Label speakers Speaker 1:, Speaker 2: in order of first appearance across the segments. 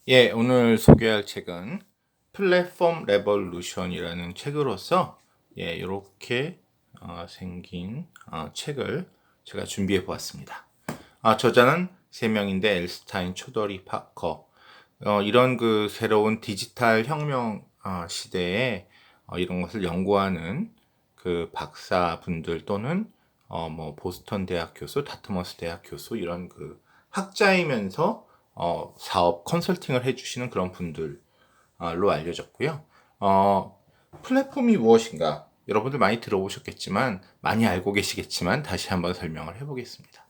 Speaker 1: 예, 오늘 소개할 책은 플랫폼 레볼루션이라는 책으로서 이렇게 생긴 책을 제가 준비해 보았습니다. 저자는 세 명인데 엘스타인, 초더리, 파커. 이런 그 새로운 디지털 혁명 시대에 이런 것을 연구하는 그 박사분들 또는 뭐 보스턴 대학 교수, 다트머스 대학 교수 이런 그 학자이면서 사업 컨설팅을 해주시는 그런 분들로 알려졌고요. 플랫폼이 무엇인가? 여러분들 많이 들어보셨겠지만, 많이 알고 계시겠지만, 다시 한번 설명을 해보겠습니다.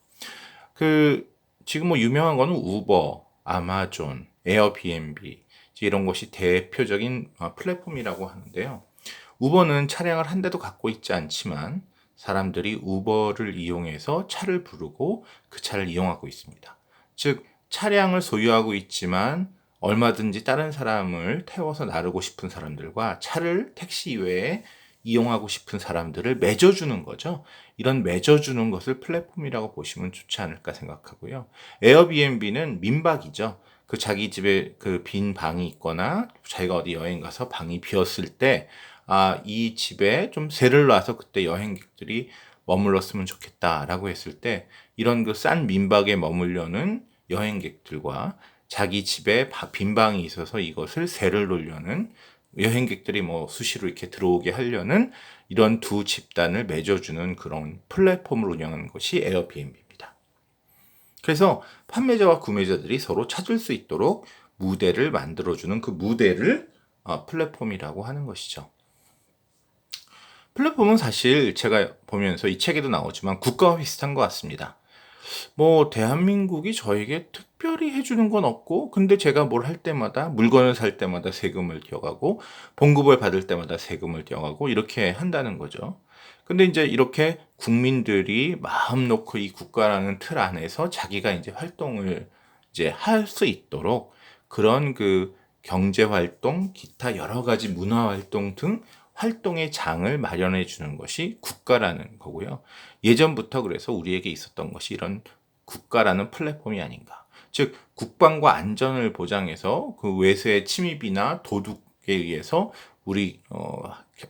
Speaker 1: 지금 뭐 유명한 거는 우버, 아마존, 에어비앤비, 이런 것이 대표적인 플랫폼이라고 하는데요. 우버는 차량을 한 대도 갖고 있지 않지만, 사람들이 우버를 이용해서 차를 부르고 그 차를 이용하고 있습니다. 즉, 차량을 소유하고 있지만 얼마든지 다른 사람을 태워서 나르고 싶은 사람들과 차를 택시 외에 이용하고 싶은 사람들을 맺어주는 거죠. 이런 맺어주는 것을 플랫폼이라고 보시면 좋지 않을까 생각하고요. 에어비앤비는 민박이죠. 그 자기 집에 그 빈 방이 있거나 자기가 어디 여행 가서 방이 비었을 때, 이 집에 좀 세를 놔서 그때 여행객들이 머물렀으면 좋겠다라고 했을 때, 이런 그 싼 민박에 머물려는 여행객들과 자기 집에 빈 방이 있어서 이것을 세를 놓으려는 여행객들이 뭐 수시로 이렇게 들어오게 하려는 이런 두 집단을 맺어주는 그런 플랫폼을 운영하는 것이 에어비앤비입니다. 그래서 판매자와 구매자들이 서로 찾을 수 있도록 무대를 만들어주는 그 무대를 플랫폼이라고 하는 것이죠. 플랫폼은 사실 제가 보면서 이 책에도 나오지만 국가와 비슷한 것 같습니다. 뭐 대한민국이 저에게 특별히 해주는 건 없고, 근데 제가 뭘 할 때마다, 물건을 살 때마다 세금을 떼어가고 봉급을 받을 때마다 세금을 떼어가고 이렇게 한다는 거죠. 근데 이제 이렇게 국민들이 마음 놓고 이 국가라는 틀 안에서 자기가 이제 활동을 이제 할 수 있도록 그런 그 경제 활동, 기타 여러 가지 문화 활동 등 활동의 장을 마련해 주는 것이 국가라는 거고요. 예전부터 그래서 우리에게 있었던 것이 이런 국가라는 플랫폼이 아닌가. 즉, 국방과 안전을 보장해서 그 외세의 침입이나 도둑에 의해서 우리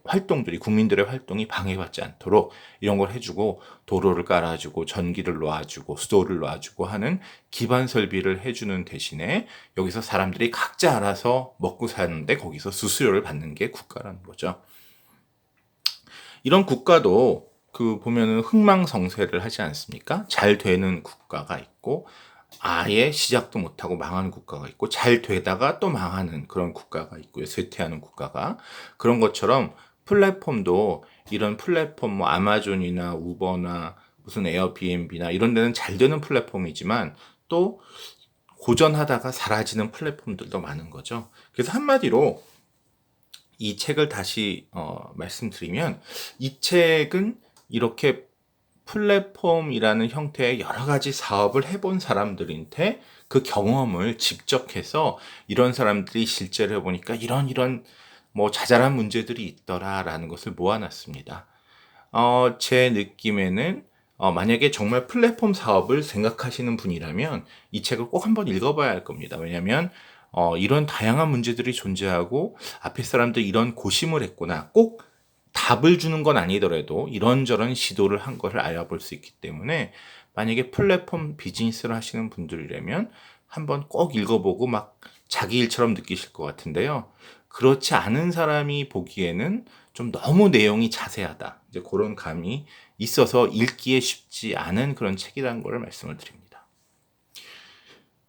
Speaker 1: 활동들이, 국민들의 활동이 방해받지 않도록 이런 걸 해주고, 도로를 깔아주고 전기를 놓아주고 수도를 놔주고 하는 기반 설비를 해주는 대신에 여기서 사람들이 각자 알아서 먹고 사는데 거기서 수수료를 받는 게 국가라는 거죠. 이런 국가도 그 보면은 흥망성쇠를 하지 않습니까? 잘 되는 국가가 있고, 아예 시작도 못하고 망하는 국가가 있고, 잘 되다가 또 망하는 그런 국가가 있고요. 쇠퇴하는 국가가. 그런 것처럼 플랫폼도, 이런 플랫폼 뭐 아마존이나 우버나 무슨 에어비앤비나 이런 데는 잘 되는 플랫폼이지만 또 고전하다가 사라지는 플랫폼들도 많은 거죠. 그래서 한마디로 이 책을 다시 말씀드리면, 이 책은 이렇게 플랫폼이라는 형태의 여러 가지 사업을 해본 사람들한테 그 경험을 직접 해서, 이런 사람들이 실제로 해보니까 이런 뭐 자잘한 문제들이 있더라라는 것을 모아놨습니다. 제 느낌에는 만약에 정말 플랫폼 사업을 생각하시는 분이라면 이 책을 꼭 한번 읽어봐야 할 겁니다. 왜냐하면 이런 다양한 문제들이 존재하고 앞에 사람들이 이런 고심을 했구나. 꼭 답을 주는 건 아니더라도 이런저런 시도를 한 것을 알아볼 수 있기 때문에, 만약에 플랫폼 비즈니스를 하시는 분들이라면 한번 꼭 읽어보고 막 자기 일처럼 느끼실 것 같은데요. 그렇지 않은 사람이 보기에는 좀 너무 내용이 자세하다, 이제 그런 감이 있어서 읽기에 쉽지 않은 그런 책이라는 걸 말씀을 드립니다.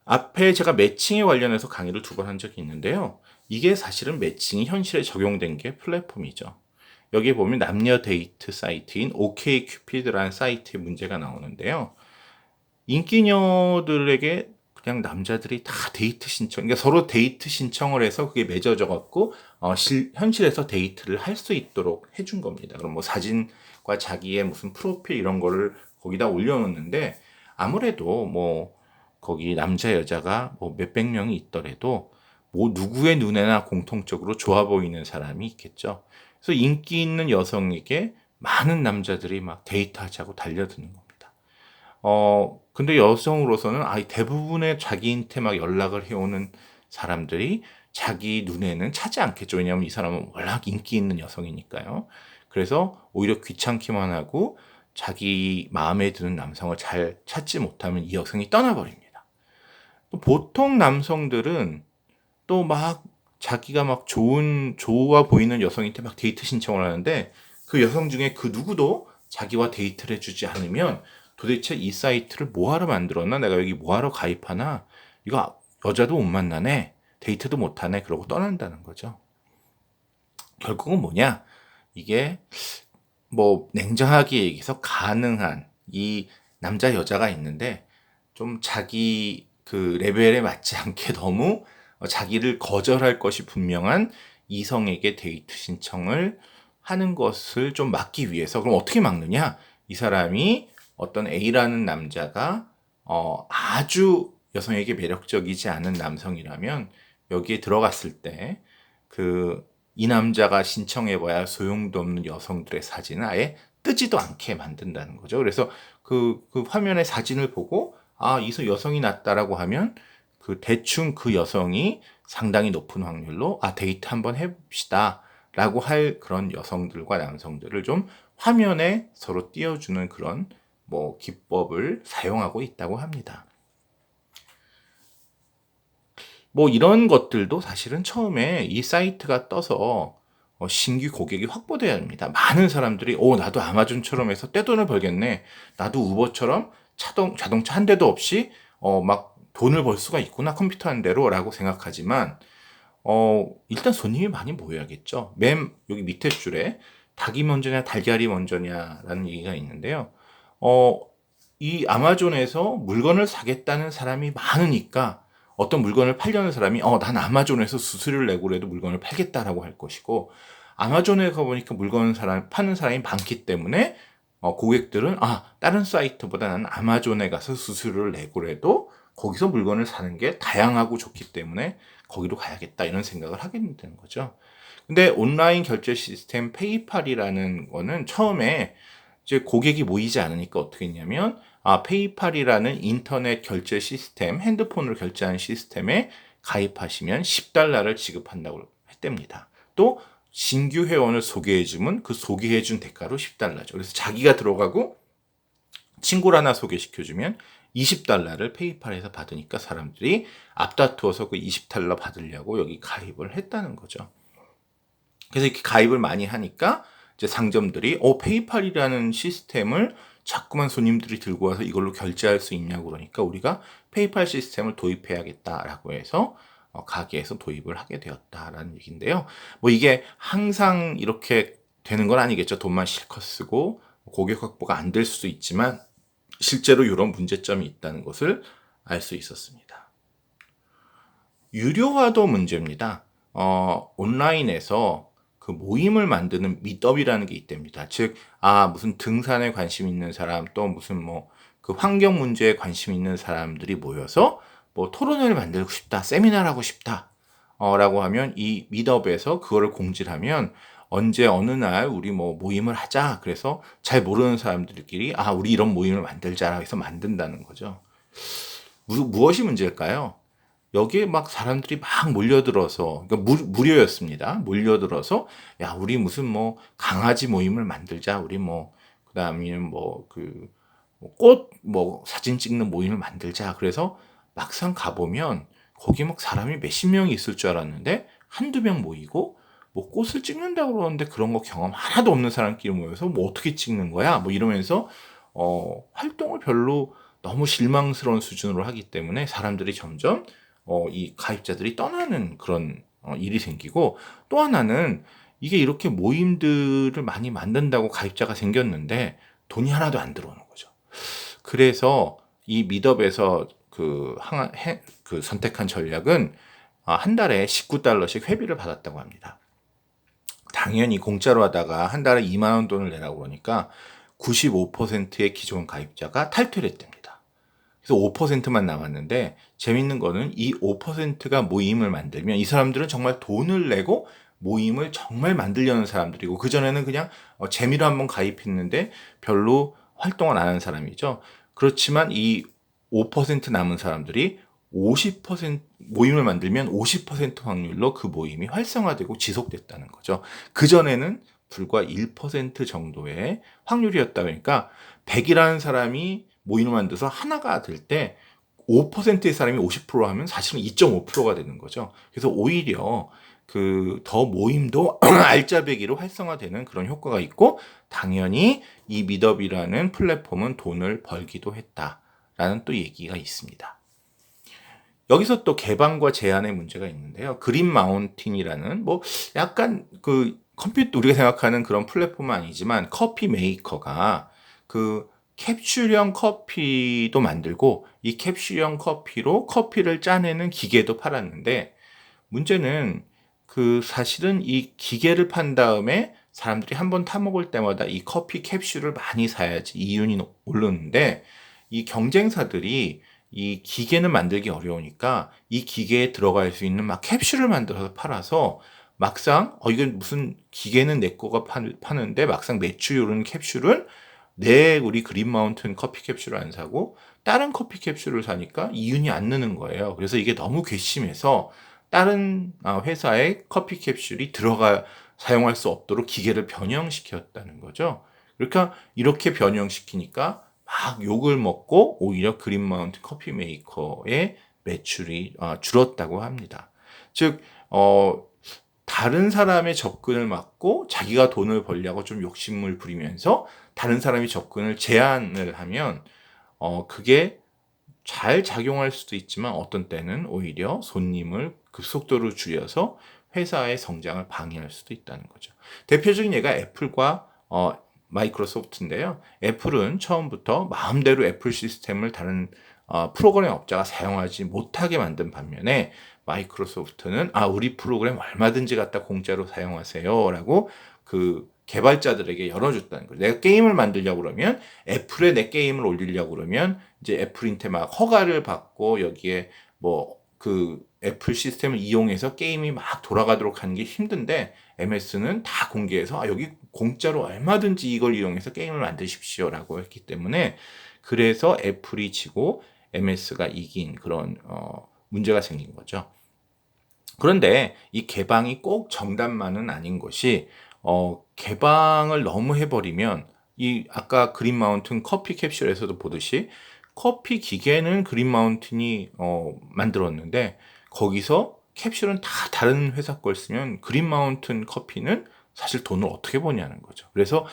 Speaker 1: 앞에 제가 매칭에 관련해서 강의를 2번 한 적이 있는데요. 이게 사실은 매칭이 현실에 적용된 게 플랫폼이죠. 여기 보면 남녀 데이트 사이트인 OkCupid라는 사이트의 문제가 나오는데요. 인기녀들에게 그냥 남자들이 다 데이트 신청, 그러니까 서로 데이트 신청을 해서 그게 맺어져 갖고 현실에서 데이트를 할 수 있도록 해준 겁니다. 그럼 뭐 사진과 자기의 무슨 프로필 이런 거를 거기다 올려놓는데, 아무래도 뭐 거기 남자 여자가 뭐 몇백 명이 있더라도 뭐 누구의 눈에나 공통적으로 좋아 보이는 사람이 있겠죠. 그래서 인기 있는 여성에게 많은 남자들이 막 데이트하자고 달려드는 겁니다. 근데 여성으로서는 대부분의 자기한테 막 연락을 해오는 사람들이 자기 눈에는 차지 않겠죠. 왜냐하면 이 사람은 워낙 인기 있는 여성이니까요. 그래서 오히려 귀찮기만 하고 자기 마음에 드는 남성을 잘 찾지 못하면 이 여성이 떠나버립니다. 또 보통 남성들은 또 막 자기가 막 좋아 보이는 여성한테 막 데이트 신청을 하는데 그 여성 중에 그 누구도 자기와 데이트를 해주지 않으면 도대체 이 사이트를 뭐하러 만들었나? 내가 여기 뭐하러 가입하나? 이거 여자도 못 만나네. 데이트도 못하네. 그러고 떠난다는 거죠. 결국은 뭐냐? 이게 뭐 냉정하게 얘기해서 가능한 이 남자 여자가 있는데 좀 자기 그 레벨에 맞지 않게 너무 자기를 거절할 것이 분명한 이성에게 데이트 신청을 하는 것을 좀 막기 위해서 그럼 어떻게 막느냐? 이 사람이 어떤 A라는 남자가 아주 여성에게 매력적이지 않은 남성이라면 여기에 들어갔을 때 이 남자가 신청해봐야 소용도 없는 여성들의 사진을 아예 뜨지도 않게 만든다는 거죠. 그래서 그 화면의 사진을 보고 이 여성이 낫다라고 하면 대충 그 여성이 상당히 높은 확률로 데이트 한번 해봅시다 라고 할 그런 여성들과 남성들을 좀 화면에 서로 띄워주는 그런 뭐 기법을 사용하고 있다고 합니다. 뭐 이런 것들도 사실은 처음에 이 사이트가 떠서 신규 고객이 확보돼야 합니다. 많은 사람들이 나도 아마존처럼 해서 떼돈을 벌겠네. 나도 우버처럼 자동차 한 대도 없이 막 돈을 벌 수가 있구나. 컴퓨터 한 대로 라고 생각하지만 일단 손님이 많이 모여야겠죠. 맨 여기 밑에 줄에 닭이 먼저냐 달걀이 먼저냐라는 얘기가 있는데요. 이 아마존에서 물건을 사겠다는 사람이 많으니까 어떤 물건을 팔려는 사람이 난 아마존에서 수수료를 내고라도 물건을 팔겠다라고 할 것이고 아마존에 가보니까 파는 사람이 많기 때문에 고객들은 다른 사이트보다 나는 아마존에 가서 수수료를 내고라도 거기서 물건을 사는 게 다양하고 좋기 때문에 거기로 가야겠다 이런 생각을 하게 되는 거죠. 근데 온라인 결제 시스템 페이팔이라는 거는 처음에 이제 고객이 모이지 않으니까 어떻게 했냐면 페이팔이라는 인터넷 결제 시스템, 핸드폰으로 결제하는 시스템에 가입하시면 $10를 지급한다고 했답니다. 또 신규 회원을 소개해주면 그 소개해준 대가로 $10죠. 그래서 자기가 들어가고 친구를 하나 소개시켜주면 $20를 페이팔에서 받으니까 사람들이 앞다투어서 그 $20 받으려고 여기 가입을 했다는 거죠. 그래서 이렇게 가입을 많이 하니까 이제 상점들이 페이팔이라는 시스템을 자꾸만 손님들이 들고 와서 이걸로 결제할 수 있냐고 그러니까 우리가 페이팔 시스템을 도입해야겠다라고 해서 가게에서 도입을 하게 되었다라는 얘기인데요. 뭐 이게 항상 이렇게 되는 건 아니겠죠. 돈만 실컷 쓰고 고객 확보가 안 될 수도 있지만 실제로 이런 문제점이 있다는 것을 알 수 있었습니다. 유료화도 문제입니다. 온라인에서 그 모임을 만드는 미더이라는 게 있답니다. 즉, 무슨 등산에 관심 있는 사람, 또 무슨 그 환경 문제에 관심 있는 사람들이 모여서 뭐 토론회를 만들고 싶다, 세미나를 하고 싶다, 라고 하면 이 미더에서 그거를 공지를 하면 언제 어느 날 우리 모임을 하자. 그래서 잘 모르는 사람들끼리 우리 이런 모임을 만들자 해서 만든다는 거죠. 무엇이 문제일까요? 여기에 막 사람들이 막 몰려들어서 그러니까 무료였습니다. 몰려들어서 우리 무슨 강아지 모임을 만들자. 우리 그다음에 꽃 사진 찍는 모임을 만들자. 그래서 막상 가보면 거기 막 사람이 몇십 명이 있을 줄 알았는데 한두 명 모이고 꽃을 찍는다고 그러는데 그런 거 경험 하나도 없는 사람끼리 모여서 어떻게 찍는 거야? 이러면서 활동을 별로 너무 실망스러운 수준으로 하기 때문에 사람들이 점점 이 가입자들이 떠나는 그런 일이 생기고 또 하나는 이게 이렇게 모임들을 많이 만든다고 가입자가 생겼는데 돈이 하나도 안 들어오는 거죠. 그래서 이 미더에서 그 선택한 전략은 한 달에 $19씩 회비를 받았다고 합니다. 당연히 공짜로 하다가 한 달에 2만 원 돈을 내라고 그러니까 95%의 기존 가입자가 탈퇴를 했답니다. 그래서 5%만 남았는데 재밌는 거는 이 5%가 모임을 만들면 이 사람들은 정말 돈을 내고 모임을 정말 만들려는 사람들이고 그전에는 그냥 재미로 한번 가입했는데 별로 활동을 안 하는 사람이죠. 그렇지만 이 5% 남은 사람들이 50% 모임을 만들면 50% 확률로 그 모임이 활성화되고 지속됐다는 거죠. 그전에는 불과 1% 정도의 확률이었다 보니까 100이라는 사람이 모임을 만들어서 하나가 될 때 5%의 사람이 50% 하면 사실은 2.5%가 되는 거죠. 그래서 오히려 그 더 모임도 알짜배기로 활성화되는 그런 효과가 있고, 당연히 이 미더비라는 플랫폼은 돈을 벌기도 했다라는 또 얘기가 있습니다. 여기서 또 개방과 제한의 문제가 있는데요. 그린 마운틴이라는 뭐 약간 그 컴퓨터 우리가 생각하는 그런 플랫폼은 아니지만 커피 메이커가 그 캡슐형 커피도 만들고 이 캡슐형 커피로 커피를 짜내는 기계도 팔았는데, 문제는 그 사실은 이 기계를 판 다음에 사람들이 한번 타먹을 때마다 이 커피 캡슐을 많이 사야지 이윤이 오르는데, 이 경쟁사들이 이 기계는 만들기 어려우니까 이 기계에 들어갈 수 있는 막 캡슐을 만들어서 팔아서 막상 이건 무슨 기계는 내 거가 파는데 막상 매출이 오르는 캡슐은 우리 그린 마운틴 커피 캡슐을 안 사고 다른 커피 캡슐을 사니까 이윤이 안 느는 거예요. 그래서 이게 너무 괘씸해서 다른 회사의 커피 캡슐이 사용할 수 없도록 기계를 변형시켰다는 거죠. 그러니까 이렇게 변형시키니까 막 욕을 먹고 오히려 그린 마운틴 커피 메이커의 매출이 줄었다고 합니다. 즉 다른 사람의 접근을 막고 자기가 돈을 벌려고 좀 욕심을 부리면서 다른 사람이 접근을 제한을 하면 그게 잘 작용할 수도 있지만 어떤 때는 오히려 손님을 급속도로 줄여서 회사의 성장을 방해할 수도 있다는 거죠. 대표적인 예가 애플과 마이크로소프트인데요. 애플은 처음부터 마음대로 애플 시스템을 다른 프로그램 업자가 사용하지 못하게 만든 반면에, 마이크로소프트는 우리 프로그램 얼마든지 갖다 공짜로 사용하세요 라고 그 개발자들에게 열어줬다는 거예요. 내가 게임을 만들려고 그러면, 애플에 내 게임을 올리려고 그러면 이제 애플한테 막 허가를 받고 여기에 뭐 그 애플 시스템을 이용해서 게임이 막 돌아가도록 하는 게 힘든데, MS는 다 공개해서 여기 공짜로 얼마든지 이걸 이용해서 게임을 만드십시오 라고 했기 때문에, 그래서 애플이 지고 MS가 이긴 그런 문제가 생긴 거죠. 그런데 이 개방이 꼭 정답만은 아닌 것이, 개방을 너무 해버리면 이 아까 그린 마운틴 커피 캡슐에서도 보듯이 커피 기계는 그린 마운틴이 만들었는데 거기서 캡슐은 다 다른 회사 걸 쓰면 그린 마운틴 커피는 사실 돈을 어떻게 버냐는 거죠. 그래서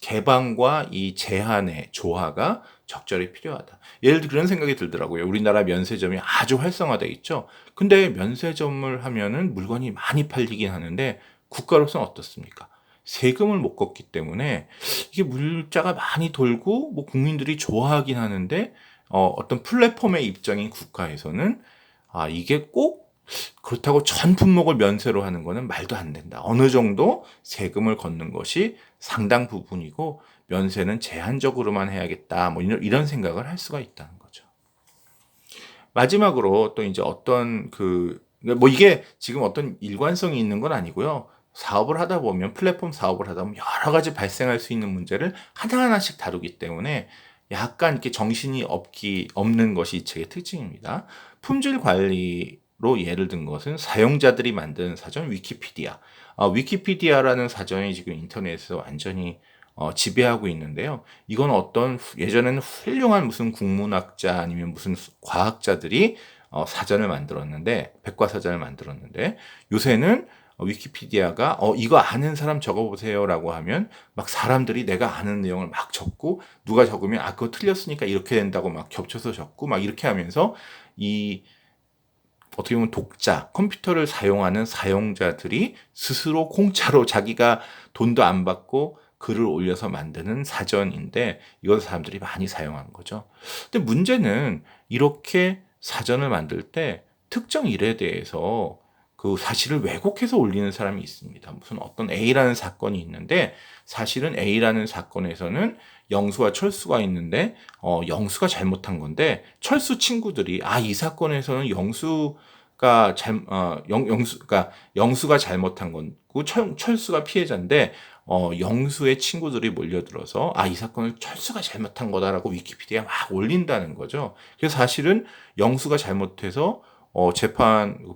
Speaker 1: 개방과 이 제한의 조화가 적절히 필요하다. 예를 들어 그런 생각이 들더라고요. 우리나라 면세점이 아주 활성화돼 있죠. 근데 면세점을 하면은 물건이 많이 팔리긴 하는데 국가로서는 어떻습니까? 세금을 못 걷기 때문에 이게 물자가 많이 돌고 뭐 국민들이 좋아하긴 하는데, 어떤 플랫폼의 입장인 국가에서는 이게 꼭 그렇다고 전 품목을 면세로 하는 거는 말도 안 된다. 어느 정도 세금을 걷는 것이 상당 부분이고 면세는 제한적으로만 해야겠다. 뭐 이런 생각을 할 수가 있다는 거죠. 마지막으로 또 이제 뭐 이게 지금 어떤 일관성이 있는 건 아니고요. 사업을 하다 보면, 플랫폼 사업을 하다 보면 여러 가지 발생할 수 있는 문제를 하나하나씩 다루기 때문에 약간 이렇게 정신이 없는 것이 이 책의 특징입니다. 품질 관리로 예를 든 것은 사용자들이 만든 사전 위키피디아. 위키피디아라는 사전이 지금 인터넷에서 완전히 지배하고 있는데요. 이건 예전에는 훌륭한 무슨 국문학자 아니면 무슨 과학자들이 사전을 만들었는데, 백과사전을 만들었는데, 요새는 위키피디아가 이거 아는 사람 적어보세요라고 하면 막 사람들이 내가 아는 내용을 막 적고, 누가 적으면 그거 틀렸으니까 이렇게 된다고 막 겹쳐서 적고 막 이렇게 하면서 어떻게 보면 컴퓨터를 사용하는 사용자들이 스스로 공짜로 자기가 돈도 안 받고 글을 올려서 만드는 사전인데, 이걸 사람들이 많이 사용한 거죠. 근데 문제는 이렇게 사전을 만들 때 특정 일에 대해서 그 사실을 왜곡해서 올리는 사람이 있습니다. 무슨 어떤 A라는 사건이 있는데 사실은 A라는 사건에서는 영수와 철수가 있는데 영수가 잘못한 건데, 철수 친구들이 이 사건에서는 영수가 잘못한 거고 철수가 피해자인데 영수의 친구들이 몰려들어서 이 사건을 철수가 잘못한 거다라고 위키피디아에 막 올린다는 거죠. 그래서 사실은 영수가 잘못해서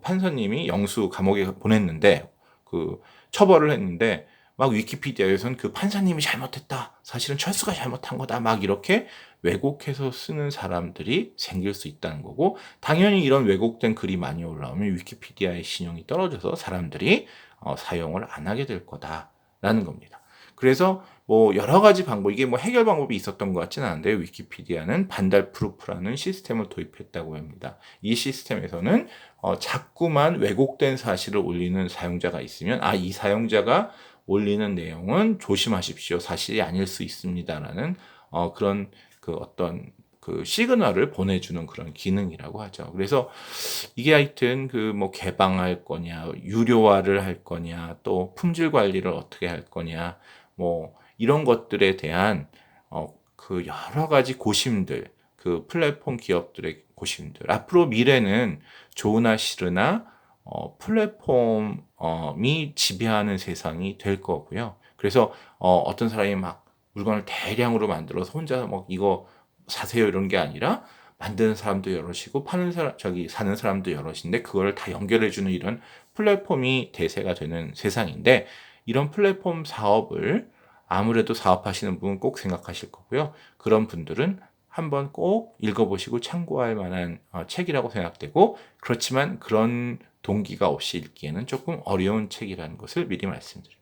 Speaker 1: 판사님이 영수 감옥에 보냈는데 그 처벌을 했는데 막 위키피디아에선 그 판사님이 잘못했다. 사실은 철수가 잘못한 거다. 막 이렇게 왜곡해서 쓰는 사람들이 생길 수 있다는 거고, 당연히 이런 왜곡된 글이 많이 올라오면 위키피디아의 신용이 떨어져서 사람들이 사용을 안 하게 될 거다라는 겁니다. 그래서 뭐 여러 가지 방법, 이게 뭐 해결 방법이 있었던 것 같지는 않은데 위키피디아는 반달 프루프라는 시스템을 도입했다고 합니다. 이 시스템에서는 자꾸만 왜곡된 사실을 올리는 사용자가 있으면 이 사용자가 올리는 내용은 조심하십시오. 사실이 아닐 수 있습니다라는 그런 그 어떤 그 시그널을 보내주는 그런 기능이라고 하죠. 그래서 이게 하여튼 그 뭐 개방할 거냐, 유료화를 할 거냐, 또 품질 관리를 어떻게 할 거냐, 뭐 이런 것들에 대한 그 여러 가지 고심들, 그 플랫폼 기업들의 고심들. 앞으로 미래는 좋으나 싫으나 플랫폼이 지배하는 세상이 될 거고요. 그래서 어떤 사람이 막 물건을 대량으로 만들어서 혼자 막 이거 사세요 이런 게 아니라 만드는 사람도 여럿이고 사는 사람도 여럿인데 그걸 다 연결해주는 이런 플랫폼이 대세가 되는 세상인데, 이런 플랫폼 사업을 아무래도 사업하시는 분은 꼭 생각하실 거고요. 그런 분들은 한번 꼭 읽어보시고 참고할 만한 책이라고 생각되고, 그렇지만 그런 동기가 없이 읽기에는 조금 어려운 책이라는 것을 미리 말씀드립니다.